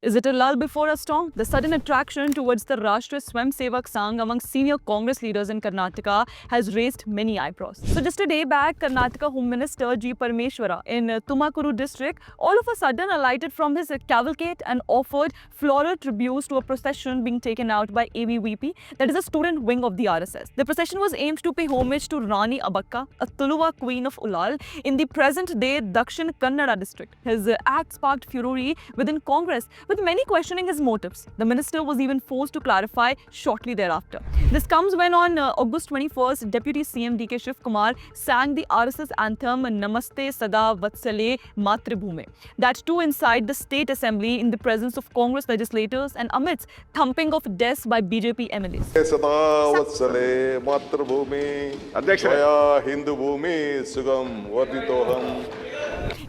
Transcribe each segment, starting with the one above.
Is it a lull before a storm? The sudden attraction towards the Rashtriya Swayamsevak Sangh among senior Congress leaders in Karnataka has raised many eyebrows. So just a day back, Karnataka Home Minister G. Parameshwara in Tumakuru district all of a sudden alighted from his cavalcade and offered floral tributes to a procession being taken out by ABVP, that is a student wing of the RSS. The procession was aimed to pay homage to Rani Abakka, a Tuluva queen of Ulal, in the present-day Dakshin Kannada district. His act sparked furore within Congress, with many questioning his motives. The minister was even forced to clarify shortly thereafter. This comes when on August 21st, Deputy CM D.K. Shiv Kumar sang the RSS anthem Namaste Sada Vatsale Matribhume. That too inside the State Assembly in the presence of Congress legislators and amidst thumping of desks by BJP MLAs. सदा वत्सले मातृभूमि त्वया हिंदू भूमि सुगम वर्धितोहम.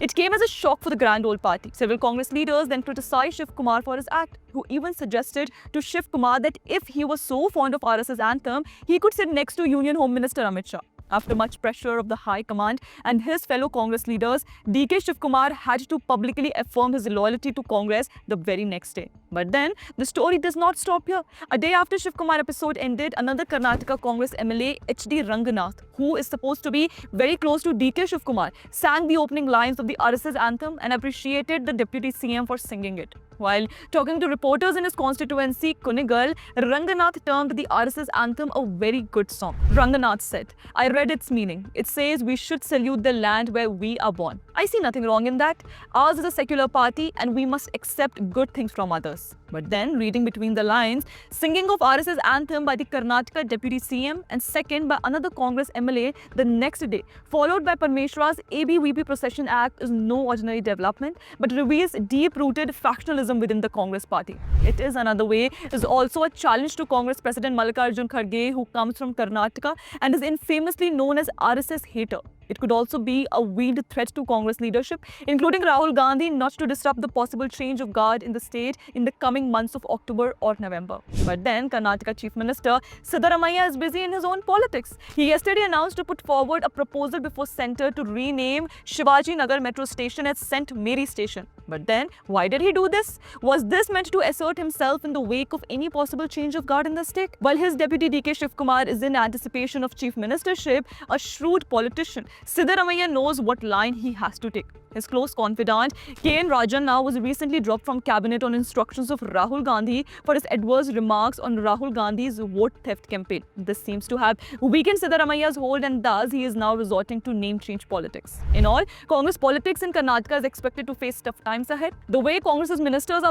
It came as a shock for the Grand Old Party. Several Congress leaders then criticized Shiv Kumar for his act, who even suggested to Shiv Kumar that if he was so fond of RSS anthem, he could sit next to Union Home Minister Amit Shah. After much pressure of the High Command and his fellow Congress leaders, D.K. Shiv Kumar had to publicly affirm his loyalty to Congress the very next day. But then, the story does not stop here. A day after Shiv Kumar episode ended, another Karnataka Congress MLA, H.D. Ranganath, who is supposed to be very close to D.K. Shiv Kumar, sang the opening lines of the RSS anthem and appreciated the Deputy CM for singing it. While talking to reporters in his constituency, Kunigal, Ranganath termed the RSS anthem a very good song. Ranganath said, "I read its meaning. It says we should salute the land where we are born. I see nothing wrong in that. Ours is a secular party and we must accept good things from others." But then, reading between the lines, singing of RSS anthem by the Karnataka Deputy CM and second by another Congress MLA the next day, followed by Parameshwara's ABVP Procession Act is no ordinary development, but reveals deep-rooted factionalism within the Congress party. It is another way, is also a challenge to Congress President Mallikarjun Kharge, who comes from Karnataka and is infamously known as RSS hater. It could also be a veiled threat to Congress leadership, including Rahul Gandhi, not to disrupt the possible change of guard in the state in the coming months of October or November. But then, Karnataka Chief Minister Siddaramaiah is busy in his own politics. He yesterday announced to put forward a proposal before Centre to rename Shivaji Nagar Metro Station as St. Mary Station. But then, why did he do this? Was this meant to assert himself in the wake of any possible change of guard in the state? While his deputy D.K. Shiv Kumar is in anticipation of chief ministership, a shrewd politician, Siddaramaiah knows what line he has to take. His close confidant, K.N. Rajanna, was recently dropped from cabinet on instructions of Rahul Gandhi for his adverse remarks on Rahul Gandhi's vote theft campaign. This seems to have weakened Siddaramaiah's hold and thus he is now resorting to name change politics. In all, Congress politics in Karnataka is expected to face tough times ahead. The way Congress's ministers are